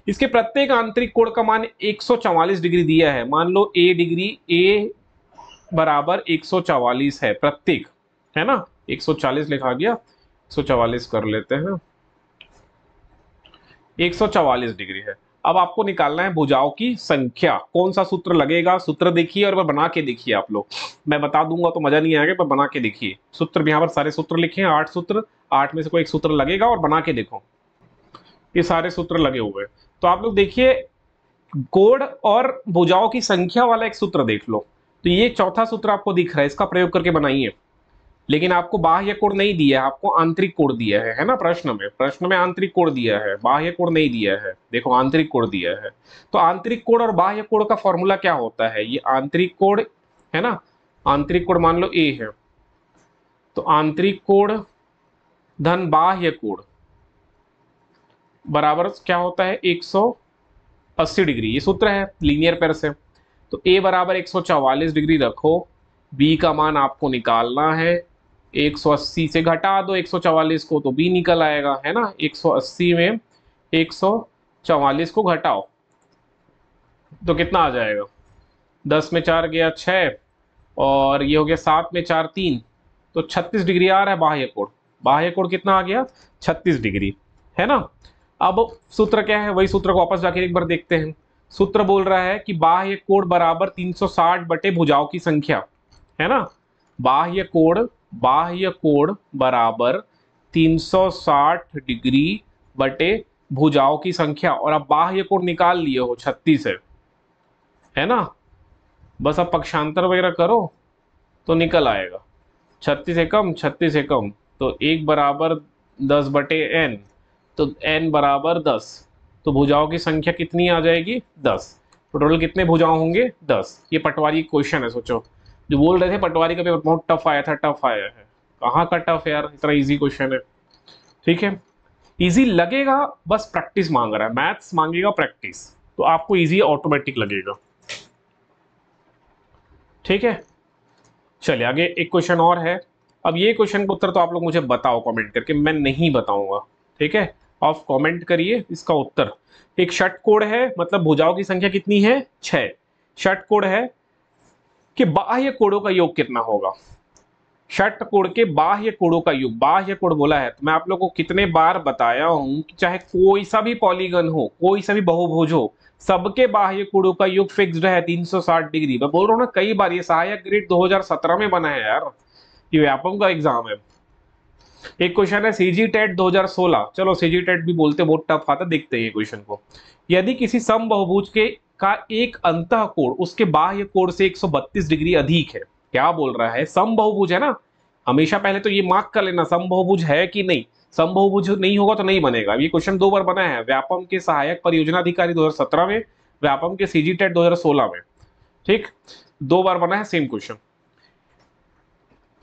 इसके प्रत्येक आंतरिक कोण का मान 144 डिग्री दिया है। मान लो a डिग्री, a बराबर 144 है प्रत्येक, है ना, 140 लिखा गया, 144 कर लेते हैं, 144 डिग्री है। अब आपको निकालना है भुजाओं की संख्या। कौन सा सूत्र लगेगा, सूत्र देखिए और बना के देखिए आप लोग, मैं बता दूंगा तो मजा नहीं आएगा, पर बना के देखिए। सूत्र भी यहाँ पर सारे सूत्र लिखे हैं, 8 सूत्र, 8 में से कोई एक सूत्र लगेगा और बना के देखो, ये सारे सूत्र लगे हुए हैं। तो आप लोग देखिए, कोण और भुजाओं की संख्या वाला एक सूत्र देख लो, तो ये चौथा सूत्र आपको दिख रहा है, इसका प्रयोग करके बनाइए। लेकिन आपको बाह्य कोण नहीं दिया है, आपको आंतरिक कोण दिया है ना, प्रश्न में आंतरिक कोण दिया है, बाह्य कोण नहीं दिया है, देखो आंतरिक कोण दिया है। तो आंतरिक कोण और बाह्य कोण का फॉर्मूला क्या होता है, ये आंतरिक कोण है ना, आंतरिक कोण मान लो a है, तो आंतरिक कोण धन बाह्य कोण बराबर क्या होता है 180 डिग्री, ये सूत्र है लीनियर पेयर से। तो a बराबर 144 डिग्री रखो, b का मान आपको निकालना है, 180 से घटा दो 144 को, तो b निकल आएगा, है ना। 180 में 144 को घटाओ तो कितना आ जाएगा, 10 में 4 गया 6, और ये हो गया 7 में 4 3, तो 36 डिग्री आ रहा है बाह्य कोण। बाह्य कोण कितना आ गया 36 डिग्री, है ना। अब सूत्र क्या है, वही सूत्र को वापस जाके एक बार देखते हैं। सूत्र बोल रहा है कि बाह्य कोण बराबर 360 बटे भुजाओं की संख्या, है ना। बाह्य कोण बराबर 360 डिग्री बटे भुजाओं की संख्या, और अब बाह्य कोण निकाल लिए हो 36 है ना, बस अब पक्षांतर वगैरह करो तो निकल आएगा 36 एकम 36 एकम, तो 1 बराबर 10 बटे n, तो n बराबर 10, तो भुजाओं की संख्या कितनी आ जाएगी 10। तो टोटल कितने भुजाओं होंगे 10। ये पटवारी क्वेश्चन है, सोचो जो बोल रहे थे पटवारी का पेपर बहुत टफ आया था, टफ आया है, कहाँ का टफ है यार, इतना इजी क्वेश्चन है। ठीक है, इजी लगेगा, बस प्रैक्टिस मांग रहा है, मैथ्स मांगेगा प्रैक्टिस, तो आपको इजी ऑटोमेटिक लगेगा। ठीक है, चलिए आगे एक क्वेश्चन और है। अब ये क्वेश्चन का उत्तर तो आप लोग मुझे बताओ कमेंट करके, मैं नहीं बताऊंगा, ठीक है, आप कमेंट करिए इसका उत्तर। एक षटकोण है, मतलब भुजाओं की संख्या कितनी है 6, षटकोण है, कि बाह्य कोणों का योग कितना होगा। षटकोण के बाह्य कोणों का योग, बाह्य कोण बोला है तो मैं आप लोगों को कितने बार बताया हूं कि चाहे कोई सा भी पॉलीगन हो, कोई सा भी बहुभुज हो, सबके बाह्य कोणों का योग फिक्स्ड है 360 डिग्री। मैं बोल रहा हूं ना कई बार, ये सहायक ग्रेड 2017 में बना है यार, ये व्यापम का एग्जाम है। एक क्वेश्चन है सीजी टेट 2016, चलो सीजी टेट भी बोलते बहुत टफ आता, देखते हैं क्वेश्चन को। यदि किसी समबाहुभुज के का एक अंतःकोण उसके बाह्य कोण से 132 डिग्री अधिक है, क्या बोल रहा है, समबाहुभुज है ना, हमेशा पहले तो ये मार्क कर लेना समबाहुभुज है कि नहीं, समबाहुभुज नहीं होगा तो नहीं बनेगा। ये क्वेश्चन 2 बार बना है, व्यापम के सहायक परियोजना अधिकारी 2017 में, व्यापम के सीजी टेट 2016 में, ठीक, 2 बार बना है सेम क्वेश्चन।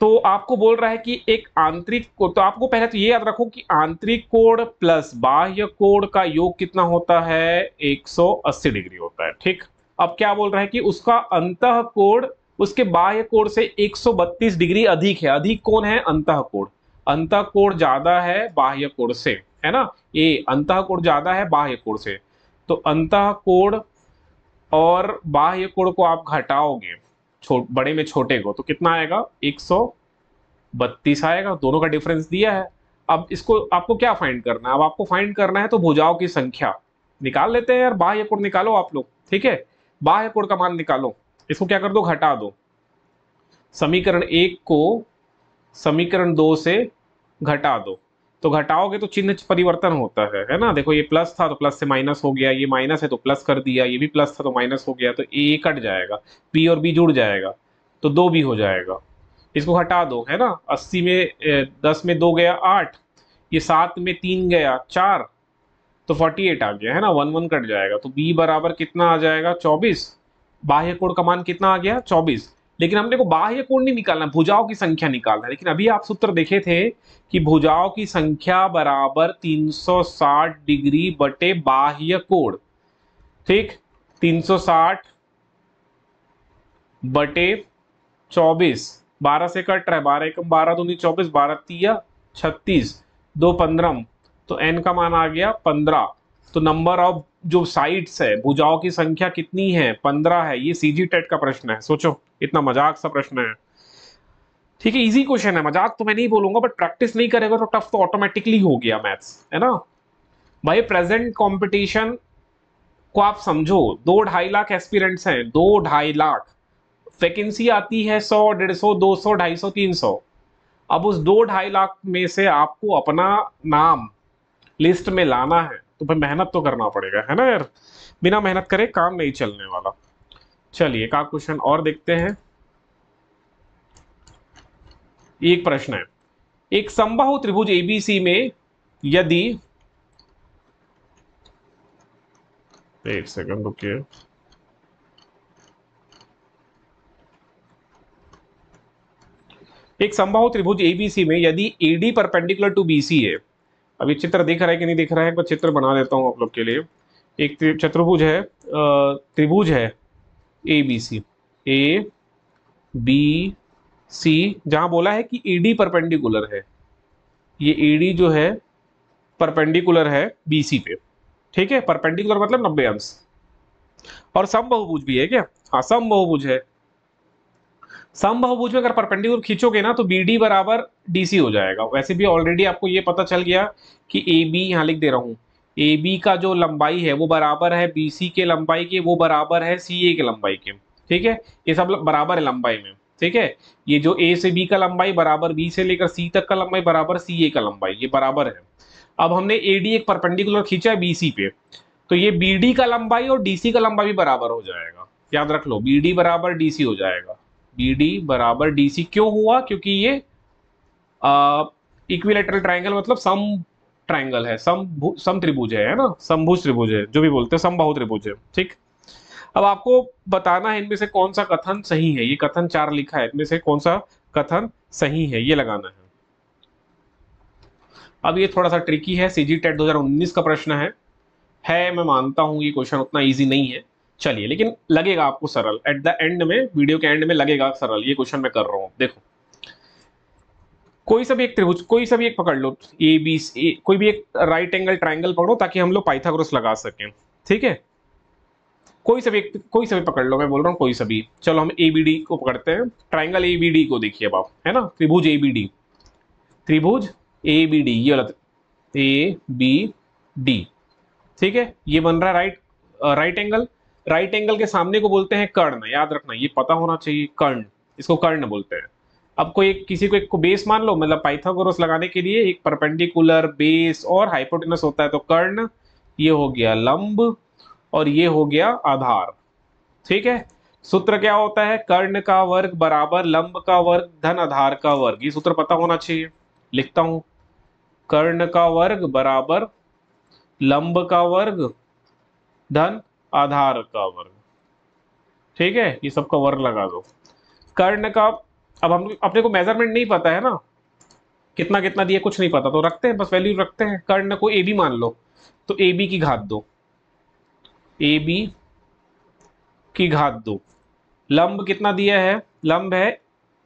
तो आपको बोल रहा है कि एक आंतरिक कोण, तो आपको पहले तो ये याद रखो कि आंतरिक कोण प्लस बाह्य कोण का योग कितना होता है, 180 डिग्री होता है, ठीक। अब क्या बोल रहा है कि उसका अंतः कोण उसके बाह्य कोण से 132 डिग्री अधिक है, अधिक कौन है, अंतः कोण, अंतः कोण ज्यादा है बाह्य कोण से, है ना, ये अंतः कोण ज्यादा है बाह्य कोण से। तो अंतः कोण और बाह्य कोण को आप घटाओगे बड़े में छोटे को तो कितना आएगा, 132 आएगा, दोनों का डिफरेंस दिया है। अब इसको आपको क्या फाइंड करना है, अब आपको फाइंड करना है तो भुजाओं की संख्या निकाल लेते हैं यार, बाह्य कोण निकालो आप लोग, ठीक है, बाह्य कोण का मान निकालो, इसको क्या कर दो, घटा दो, समीकरण 1 को समीकरण 2 से घटा दो, तो घटाओगे तो चिन्ह परिवर्तन होता है ना, देखो ये प्लस था तो प्लस से माइनस हो गया, ये माइनस है तो प्लस कर दिया, ये भी प्लस था तो माइनस हो गया, तो ए कट जाएगा, बी और बी जुड़ जाएगा तो 2 भी हो जाएगा, इसको हटा दो, है ना, 80 में 10 में 2 गया 8, ये 7 में 3 गया 4, तो 48 आ गया, है ना, 1 1 कट जाएगा, तो बी बराबर कितना आ जाएगा, 24, बाह्य कोण का मान कितना आ गया, 24। लेकिन हमने को बाह्य कोण नहीं निकालना, भुजाओं की संख्या निकालना है। लेकिन अभी आप सूत्र देखे थे कि भुजाओं की संख्या बराबर 360 डिग्री बटे बाह्य कोण, ठीक, 360 बटे 24, 12 से कट रहा है, 12 एकम 12 दूनी 24, 12 तिया 36, 2 15, तो n का मान आ गया 15। तो नंबर ऑफ जो साइड्स है, भुजाओं की संख्या कितनी है, 15 है। ये सीजी टेट का प्रश्न है, सोचो इतना मजाक सा प्रश्न है, ठीक है, इजी क्वेश्चन है, मजाक तो मैं नहीं बोलूंगा, बट प्रैक्टिस नहीं करेगा तो टफ तो ऑटोमेटिकली हो गया मैथ्स, है ना भाई। प्रेजेंट कंपटीशन को आप समझो, 2-2.5 लाख एस्पिरेंट्स हैं, 2-2.5 लाख, वैकेंसी आती है 100 150 200 250 300। अब उस 2-2.5 लाख में से आपको अपना नाम लिस्ट में लाना है तो फिर मेहनत तो करना पड़ेगा, है ना यार, बिना मेहनत करे काम नहीं चलने वाला। चलिए एक क्वेश्चन और देखते हैं। एक प्रश्न है, एक समबाहु त्रिभुज एबीसी में यदि, एक सेकंड रुकिए, एक समबाहु त्रिभुज एबीसी में यदि एडी परपेंडिकुलर टू बीसी है, अभी चित्र दिख रहा है कि नहीं दिख रहा है, एक बार चित्र बना देता हूं आप लोग के लिए। एक चतुर्भुज है, त्रिभुज है A B C, A B C, जहां बोला है कि एडी परपेंडिकुलर है, ये एडी जो है परपेंडिकुलर है बीसी पे, ठीक है, परपेंडिकुलर मतलब 90 अंश, और समबाहुभुज भी है क्या, हाँ समबाहुभुज है। समबाहुभुज में अगर परपेंडिकुलर खींचोगे ना तो बी डी बराबर डीसी हो जाएगा। वैसे भी ऑलरेडी आपको ये पता चल गया कि ए बी, यहाँ लिख दे रहा हूँ, ए बी का जो लंबाई है वो बराबर है बी सी के लंबाई के, वो बराबर है सी ए के लंबाई के, ठीक है, ये सब बराबर है लंबाई में, ठीक है, ये जो ए से बी का लंबाई बराबर बी से लेकर सी तक का लंबाई बराबर सी ए का लंबाई, ये बराबर है। अब हमने ए डी एक परपेंडिकुलर खींचा है बी सी पे, तो ये बी डी का लंबाई और डी सी का लंबाई भी बराबर हो जाएगा, याद रख लो, बी डी बराबर डी सी हो जाएगा, बी डी बराबर डी सी क्यों हुआ, क्योंकि ये इक्विलेटरल ट्राइंगल मतलब सम ट्राइंगल है, सम त्रिभुज है ना, समभुज त्रिभुज है, जो भी बोलते हैं समबाहु त्रिभुज है, ठीक। अब आपको बताना है इनमें से कौन सा कथन सही है, ये कथन 4 लिखा है, इनमें से कौन सा कथन सही है ये लगाना है। अब ये थोड़ा सा ट्रिकी है, सीजी टेट 2019 का प्रश्न है, मैं मानता हूं ये क्वेश्चन उतना इजी नहीं है, चलिए, लेकिन लगेगा आपको सरल, एट द एंड में, वीडियो के एंड में लगेगा सरल, ये क्वेश्चन मैं कर रहा हूं। देखो, कोई सा भी एक त्रिभुज, कोई सा भी एक पकड़ लो, ए बी सी, कोई भी एक राइट एंगल ट्राइंगल पकड़ो ताकि हम लोग पाइथागोरस लगा सकें, ठीक है। कोई सा भी पकड़ लो, मैं बोल रहा हूँ कोई सा भी। चलो हम एबीडी को पकड़ते हैं, ट्राइंगल एबीडी को देखिए अब आप, है ना, त्रिभुज एबीडी, त्रिभुज एबीडी, ये वाला ए बी डी, ठीक है, ये बन रहा है राइट एंगल। राइट एंगल के सामने को बोलते हैं कर्ण, याद रखना, ये पता होना चाहिए, कर्ण, इसको कर्ण बोलते हैं। अब कोई किसी को एक को बेस मान लो, मतलब पाइथागोरस लगाने के लिए एक परपेंडिकुलर, बेस और हाइपोटेनस होता है, तो कर्ण, ये हो गया लंब और ये हो गया आधार, ठीक है। सूत्र क्या होता है, कर्ण का वर्ग बराबर लंब का वर्ग धन आधार का वर्ग, ये सूत्र पता होना चाहिए। लिखता हूं, कर्ण का वर्ग बराबर लंब का वर्ग धन आधार का वर्ग, ठीक है, ये सबका वर्ग लगा दो। कर्ण का, अब हम अपने को मेजरमेंट नहीं पता है ना, कितना कितना दिया कुछ नहीं पता, तो रखते हैं, बस वैल्यू रखते हैं। कर्ण को ए बी मान लो, तो ए बी की घात दो, ए बी की घात दो। लंब कितना दिया है, लंब है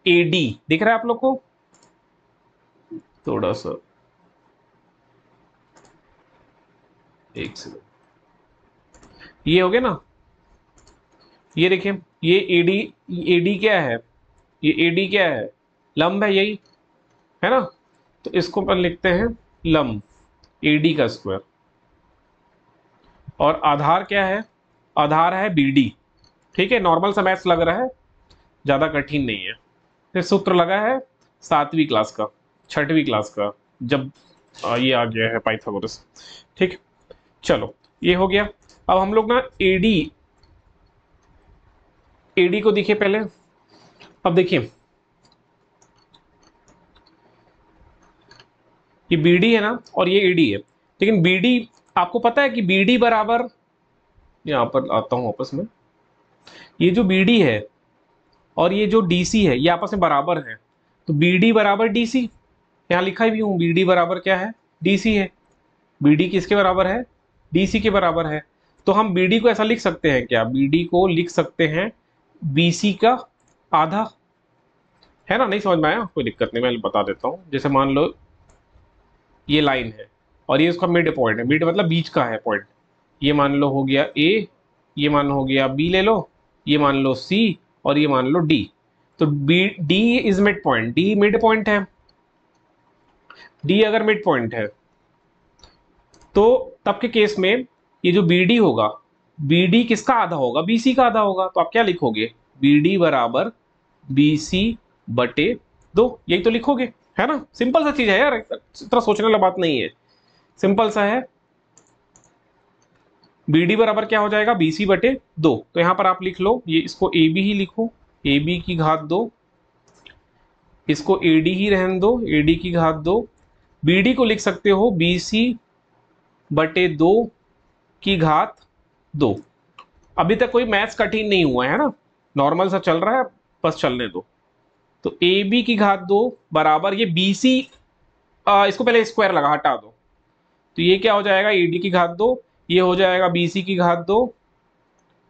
ए डी, दिख रहा है आप लोग को, थोड़ा सा एक सेकंड, ये हो गया ना, ये देखिए, ये एडी, एडी क्या है, ये एडी क्या है, लंब है, यही है ना, तो इसको अपन लिखते हैं लंब एडी का स्क्वायर। और आधार क्या है, आधार है बीडी, ठीक है, नॉर्मल सा मैथ्स लग रहा है, ज्यादा कठिन नहीं है। फिर सूत्र लगा है 7वीं क्लास का, 6वीं क्लास का, जब ये आ गया है पाइथागोरस, ठीक। चलो ये हो गया। अब हम लोग ना एडी, एडी को देखिए पहले। अब देखिए ये बीडी है ना और ये एडी है, लेकिन बीडी आपको पता है कि बीडी बराबर, यहां पर आता हूं आपस में, ये जो बीडी है और ये जो डीसी है ये आपस में बराबर है, तो बीडी बराबर डीसी, यहां लिखा भी हूं, बीडी बराबर क्या है, डीसी है। बीडी किसके बराबर है, डीसी के बराबर है। तो हम बीडी को ऐसा लिख सकते हैं क्या, बीडी को लिख सकते हैं बीसी का आधा, है ना, नहीं समझ में आया, कोई दिक्कत नहीं, मैं बता देता हूं। जैसे मान लो ये लाइन है और ये उसका मिड पॉइंट है, मिड मतलब बीच का है पॉइंट, ये मान लो हो गया ए, ये मान हो गया बी ले लो, ये मान लो सी और ये मान लो डी। तो B, D is mid point, D mid point है, डी अगर मिड पॉइंट है तो तब के केस में ये जो बीडी होगा, बीडी किसका आधा होगा, बीसी का आधा होगा, तो आप क्या लिखोगे, बीडी बराबर बीसी बटे 2, यही तो लिखोगे, है ना, सिंपल सा चीज है यार, इतना सोचने वाला बात नहीं है, सिंपल सा है। बीडी बराबर क्या हो जाएगा, बीसी बटे 2, तो यहां पर आप लिख लो, ये इसको ए बी ही लिखो, ए बी की घात 2, इसको एडी ही रहने दो, एडी की घात 2, बीडी को लिख सकते हो बीसी बटे 2 की घात 2। अभी तक कोई मैथ्स कठिन नहीं हुआ है ना, नॉर्मल सा चल रहा है, बस चलने दो। तो ए बी की घात 2 बराबर ये बी सी, इसको पहले स्क्वायर लगा, हटा दो, तो ये क्या हो जाएगा, ए डी की घात 2, ये हो जाएगा बी सी की घात 2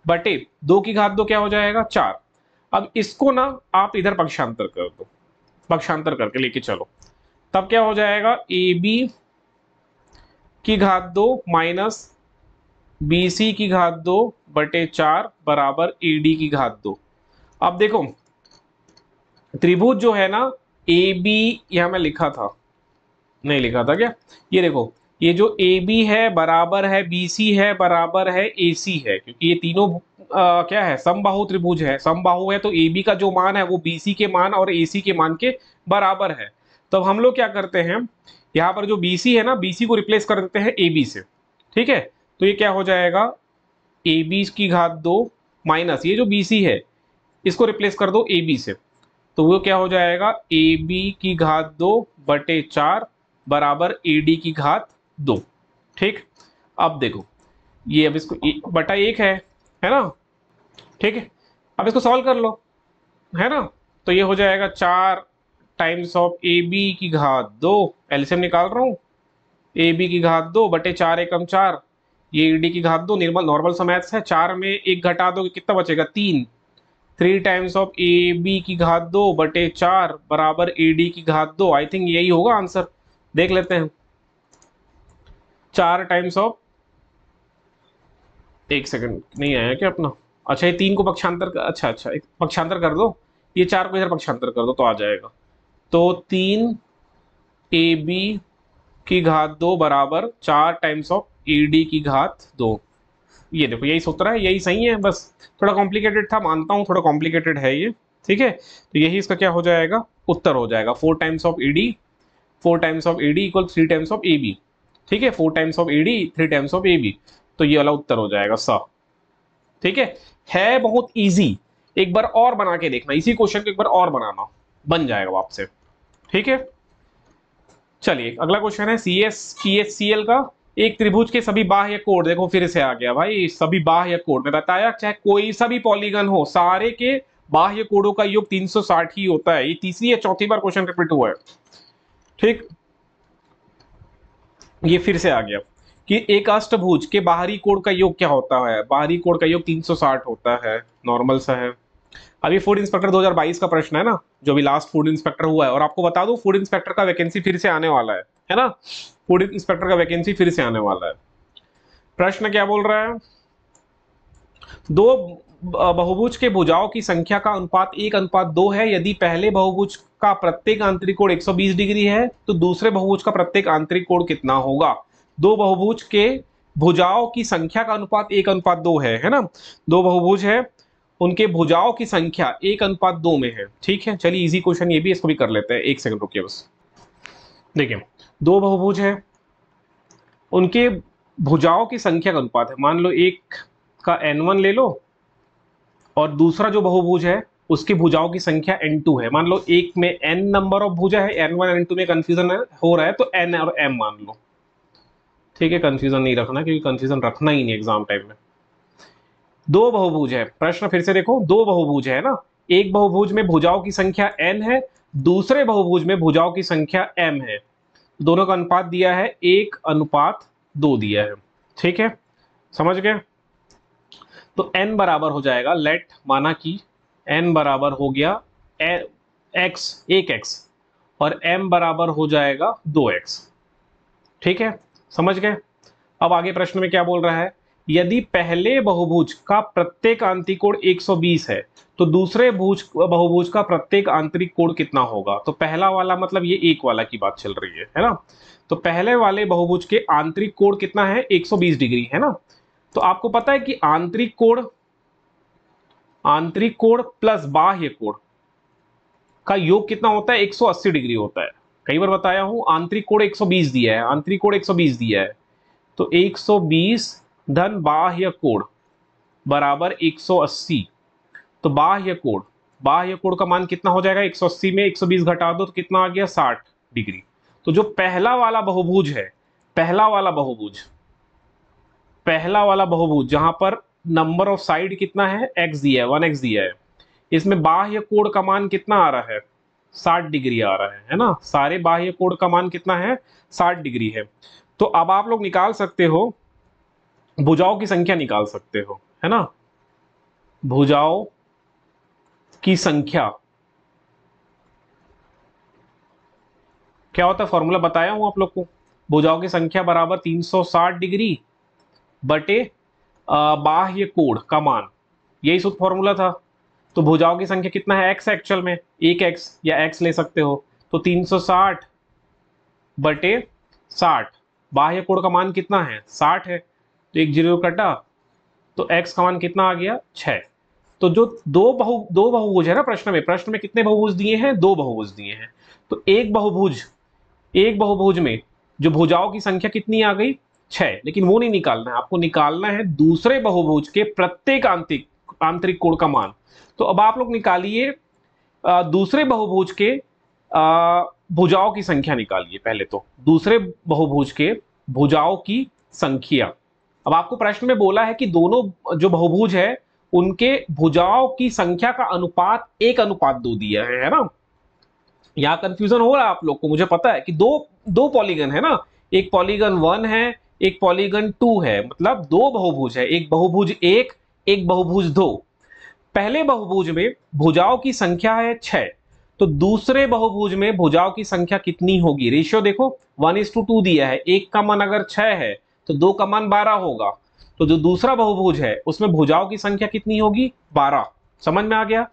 बटे 2 की घात 2 क्या हो जाएगा 4। अब इसको ना आप इधर पक्षांतर कर दो, पक्षांतर करके लेके चलो, तब क्या हो जाएगा, ए बी की घात 2 माइनस बी सी की घात 2 बटे 4 बराबर ए डी की घात 2। अब देखो त्रिभुज जो है ना ए बी, यहां मैं लिखा था, नहीं लिखा था क्या, ये देखो, ये जो ए बी है बराबर है बी सी है बराबर है ए सी है, क्योंकि ये तीनों क्या है, समबाहु त्रिभुज है, समबाहु है, तो ए बी का जो मान है वो बी सी के मान और ए सी के मान के बराबर है। तो हम लोग क्या करते हैं, यहाँ पर जो बी सी है ना, बी सी को रिप्लेस कर देते हैं ए बी से, ठीक है, तो ये क्या हो जाएगा, ए बी की घात 2 माइनस ये जो बी सी है इसको रिप्लेस कर दो ए बी से, तो वो क्या हो जाएगा, ए बी की घात 2 बटे 4 बराबर ए डी की घात 2, ठीक। अब देखो ये, अब इसको बटा 1 है ना, ठीक है, अब इसको सॉल्व कर लो, है ना, तो ये हो जाएगा 4 टाइम्स ऑफ ए बी की घात 2, एलसीएम निकाल रहा हूं, ए बी की घात 2 बटे 4 एकम 4, ये ए डी की घात 2, नॉर्मल सा मैथ्स है, 4 में 1 घटा दो कितना बचेगा 3, 3 टाइम्स ऑफ ए बी की घात 2 बटे 4 बराबर ए डी की घात 2, आई थिंक यही होगा आंसर, देख लेते हैं, 4 टाइम्स ऑफ एक सेकंड, नहीं आया क्या अपना? अच्छा, ये 3 को पक्षांतर अच्छा अच्छा, एक पक्षांतर कर दो, ये 4 को इधर पक्षांतर कर दो तो आ जाएगा। तो 3 AB की घात 2 बराबर 4 टाइम्स ऑफ AD की घात 2। ये देखो यही सूत्र है, यही सही है, बस थोड़ा कॉम्प्लिकेटेड था, मानता हूं थोड़ा कॉम्प्लिकेटेड है ये। ठीक है, तो यही इसका क्या हो जाएगा, उत्तर हो जाएगा। 4 times of AD, 4 times of AD equal 3 times of AB। ठीक है, 4 times of AD, 3 times of AB, तो ये वाला उत्तर हो जाएगा सा। ठीक है बहुत इजी। एक बार और बना के देखना, इसी क्वेश्चन को एक बार और बनाना, बन जाएगा आपसे। ठीक है, चलिए अगला क्वेश्चन है CSCL का। एक त्रिभुज के सभी बाह्य कोण, देखो फिर से आ गया भाई, सभी बाह्य कोण में बताया, चाहे कोई सा भी पॉलीगन हो, सारे के बाह्य कोणों का योग 360 ही होता है। ये तीसरी या चौथी बार क्वेश्चन रिपीट हुआ है। ठीक, ये फिर से आ गया कि एक अष्टभुज के बाहरी कोण का योग क्या होता है। बाहरी कोण का योग 360 होता है, नॉर्मल सा है। अभी फूड इंस्पेक्टर 2022 का प्रश्न है ना, जो भी लास्ट फूड इंस्पेक्टर हुआ है। और आपको बता दूं, फूड इंस्पेक्टर का वैकेंसी फिर से आने वाला है ना, फूड इंस्पेक्टर का वैकेंसी फिर से आने वाला है। प्रश्न क्या बोल रहा है, दो बहुभुज के भुजाओं की संख्या का अनुपात 1:2 है। यदि पहले बहुभुज का प्रत्येक आंतरिक कोण 120 डिग्री है तो दूसरे बहुभुज का प्रत्येक आंतरिक कोण कितना होगा। दो बहुभुज के भुजाओं की संख्या का अनुपात 1:2 है ना, दो बहुभुज है, उनके भुजाओं की संख्या 1:2 में है। ठीक है, चलिए इजी क्वेश्चन ये भी, इसको भी कर लेते हैं, एक सेकंड रुकिए बस। देखिए, दो बहुभुज है, उनके भुजाओं की संख्या का अनुपात है, मान लो एक का N1 ले लो और दूसरा जो बहुभुज है उसकी भुजाओं की संख्या N2 है। मान लो एक में N नंबर ऑफ भुजा है, N1 N2 में कंफ्यूजन हो रहा है तो N और M मान लो। ठीक है, कंफ्यूजन नहीं रखना, क्योंकि कंफ्यूजन रखना ही नहीं एग्जाम टाइम में। दो बहुभुज है, प्रश्न फिर से देखो, दो बहुभुज है ना, एक बहुभुज में भुजाओं की संख्या N है, दूसरे बहुभुज में भुजाओं की संख्या M है। दोनों का अनुपात दिया है 1:2 दिया है। ठीक है, समझ गए। तो n बराबर हो जाएगा, लेट माना कि n बराबर हो गया x 1x और m बराबर हो जाएगा 2x। ठीक है, समझ गए। अब आगे प्रश्न में क्या बोल रहा है, यदि पहले बहुभुज का प्रत्येक आंतरिक कोण 120 है तो दूसरे बहुभुज का प्रत्येक आंतरिक कोण कितना होगा। तो पहला वाला मतलब ये एक वाला की बात चल रही है ना, तो पहले वाले बहुभुज के आंतरिक कोण कितना है, 120 डिग्री है ना। तो आपको पता है कि आंतरिक कोण प्लस बाह्य कोण का योग कितना होता है, 180 डिग्री होता है। कई बार बताया हूं, आंतरिक कोण 120 दिया है, आंतरिक कोण 120 दिया है, तो 120 धन बाह्य कोण बराबर 180। तो बाह्य कोण का मान कितना हो जाएगा, 180 में 120 घटा दो तो कितना आ गया, 60 डिग्री। तो जो पहला वाला बहुभुज है, पहला वाला बहुभुज जहां पर नंबर ऑफ साइड कितना है, x दिया है, 1x दिया है, इसमें बाह्य कोण का मान कितना आ रहा है, 60 डिग्री आ रहा है ना। सारे बाह्य कोण का मान कितना है, 60 डिग्री है। तो अब आप लोग निकाल सकते हो, भुजाओं की संख्या निकाल सकते हो, है ना, भुजाओं की संख्या क्या होता है, फॉर्मूला बताया हूं आप लोग को, भुजाओं की संख्या बराबर 360 डिग्री बटे बाह्य कोण का मान, यही सूत्र फॉर्मूला था। तो भुजाओं की संख्या कितना है, x एक्चुअल में 1x या x ले सकते हो, तो 360 बटे 60, बाह्य कोण का मान कितना है, 60 है, तो एक जीरो कटा, तो x का मान कितना आ गया, 6। तो जो दो बहुभुज है ना, प्रश्न में कितने बहुभुज दिए हैं, दो बहुभुज दिए हैं। तो एक बहुभुज में जो भुजाओं की संख्या कितनी आ गई, 6, लेकिन वो नहीं निकालना है आपको, निकालना है दूसरे बहुभुज के प्रत्येक आंतरिक कोण का मान। तो अब आप लोग निकालिए दूसरे बहुभुज के भुजाओं की संख्या निकालिए। पहले तो दूसरे बहुभुज के भुजाओं की संख्या। अब आपको प्रश्न में बोला है कि दोनों जो बहुभुज है उनके भुजाओं की संख्या का अनुपात 1:2 दिया है ना। यहां कंफ्यूजन हो रहा है आप लोग को, मुझे पता है कि दो पॉलीगन है ना, एक पॉलीगन 1 है, एक पॉलीगन 2 है, मतलब दो बहुभुज है, एक बहुभुज 1, एक बहुभुज 2। पहले बहुभुज में भुजाओं की संख्या है 6, तो दूसरे बहुभुज में भुजाओं की संख्या कितनी होगी, रेशियो देखो 1:2 दिया है, एक का मान अगर 6 है तो 2 का मान 12 होगा, तो जो दूसरा बहुभुज है उसमें भुजाओं की संख्या कितनी होगी? 12। समझ में आ गया?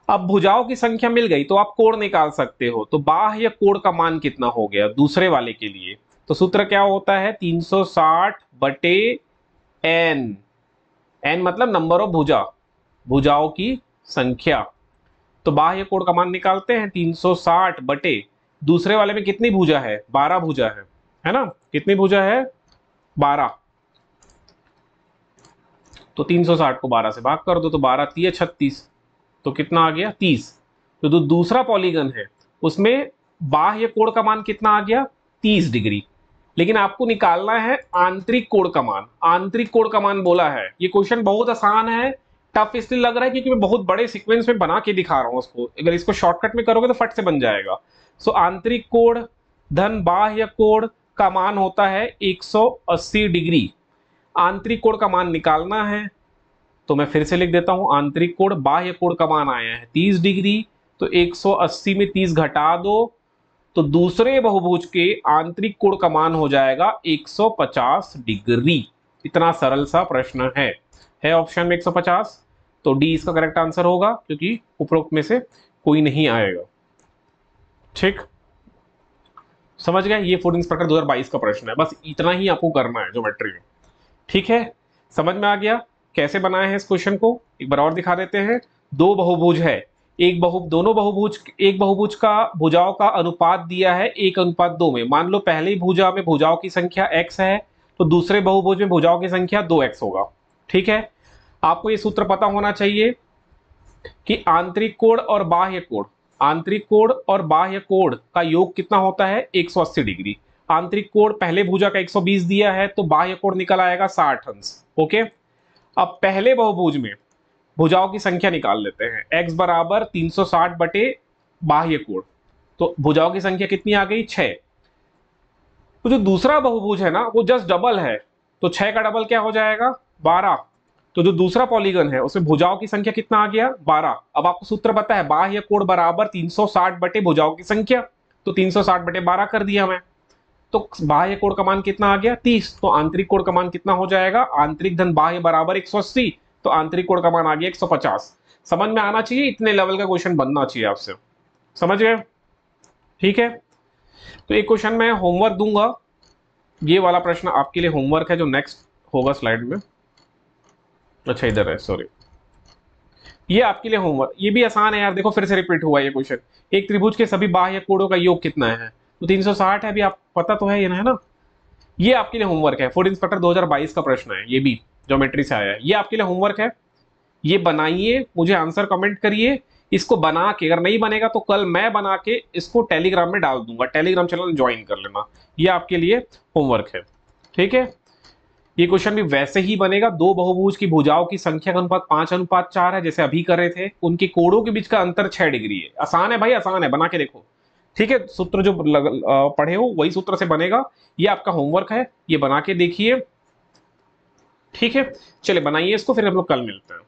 अब भुजाओं की संख्या मिल गई तो आप कोण निकाल सकते हो। तो बाह्य कोण का मान कितना हो गया दूसरे वाले के लिए? तो सूत्र क्या होता है? 360 बटे n। n मतलब नंबर ऑफ भुजा, भुजाओं की संख्या। तो बाह्य कोण का मान निकालते हैं 360 बटे दूसरे वाले में कितनी भुजा है? 12 भुजा है ना? कितनी भुजा है? 12। तो 360 को 12 से भाग कर दो तो 12 3 36, तो कितना आ गया? 30। तो जो दूसरा पॉलीगन है उसमें बाह्य कोण का मान कितना आ गया? 30 डिग्री। लेकिन आपको निकालना है आंतरिक कोण का मान। आंतरिक कोण का मान बोला है। ये क्वेश्चन बहुत आसान है, टफ इसलिए लग रहा है क्योंकि मैं बहुत बड़े सीक्वेंस में बना के दिखा रहा हूं उसको। अगर इसको शॉर्टकट में करोगे तो फट से बन जाएगा। सो आंतरिक कोण धन बाह्य कोण का मान होता है 180 डिग्री। आंतरिक कोण का मान निकालना है तो मैं फिर से लिख देता हूं, आंतरिक कोण बाह्य कोण का मान आया है 30 डिग्री, तो 180 में 30 घटा दो तो दूसरे बहुभुज के आंतरिक कोण का मान हो जाएगा 150 डिग्री। इतना सरल सा प्रश्न है ऑप्शन में 150। तो डी इसका करेक्ट आंसर होगा क्योंकि उपरोक्त में से कोई नहीं आएगा। ठीक, समझ गए? ये फूड इंस्पेक्टर 2022 का प्रश्न है, बस इतना ही आपको करना है ज्योमेट्री में। ठीक है, समझ में आ गया कैसे बनाए हैं इस क्वेश्चन को? एक बार और दिखा देते हैं। दो बहुभुज है, एक बहुभुज का भुजाओं का अनुपात दिया है 1:2 में। मान लो पहली भुजा में भुजाओं की संख्या x है तो दूसरे बहुभुज में भुजाओं की संख्या 2x होगा। ठीक है, आपको ये सूत्र पता होना चाहिए कि आंतरिक कोण और बाह्य कोण, आंतरिक कोण और बाह्य कोण का योग कितना होता है? 180 डिग्री। आंतरिक कोण पहले भुजा का 120 दिया है तो बाह्य कोण निकल आएगा 60 अंश। ओके, अब पहले बहुभुज में भुजाओं की संख्या निकाल लेते हैं। x बराबर 360 बटे बाह्य कोण, तो भुजाओं की संख्या कितनी आ गई? 6। तो जो दूसरा बहुभुज है ना वो जस्ट डबल है, तो 6 का डबल क्या हो जाएगा? 12। तो जो दूसरा पॉलीगन है उसमें भुजाओं की संख्या कितना आ गया? 12। अब आपको सूत्र पता है बाह्य कोण बराबर 360 बटे भुजाओं की संख्या, तो 360 बटे 12 कर दिया मैं। तो बाह्य कोण का मान कितना आ गया? 30। तो आंतरिक कोण का मान कितना हो जाएगा? आंतरिक धन बाह्य बराबर 180, तो आंतरिक कोण का मान आ गया 150। समझ में आना चाहिए, इतने लेवल का क्वेश्चन बनना चाहिए आपसे। समझ गए? ठीक है, तो एक क्वेश्चन मैं होमवर्क दूंगा, ये वाला प्रश्न आपके लिए होमवर्क है जो नेक्स्ट होगा स्लाइड में। अच्छा इधर है, सॉरी, ये आपके लिए होमवर्क। ये भी आसान है यार, देखो फिर से रिपीट हुआ ये क्वेश्चन। एक त्रिभुज के सभी बाह्य कोणों का योग कितना है? तो 360 है, अभी आप पता तो है ये ना, ये आपके लिए होमवर्क है। फूड इंस्पेक्टर 2022 का प्रश्न है, ये भी ज्योमेट्री से आया है। ये आपके लिए होमवर्क है, ये बनाइए, मुझे आंसर कमेंट करिए। इसको बना के अगर नहीं बनेगा तो कल मैं बना के इसको टेलीग्राम में डाल दूंगा, टेलीग्राम चैनल ज्वाइन कर लेना। ये आपके लिए होमवर्क है। ठीक है, ये क्वेश्चन भी वैसे ही बनेगा। दो बहुभुज की भुजाओं की संख्या का अनुपात 5:4 है, जैसे अभी कर रहे थे। उनके कोणों के बीच का अंतर 6 डिग्री है। आसान है भाई, आसान है, बना के देखो। ठीक है, सूत्र जो पढ़े हो वही सूत्र से बनेगा। ये आपका होमवर्क है, ये बना के देखिए। ठीक है, चलिए बनाइए इसको, फिर हम लोग कल मिलते हैं।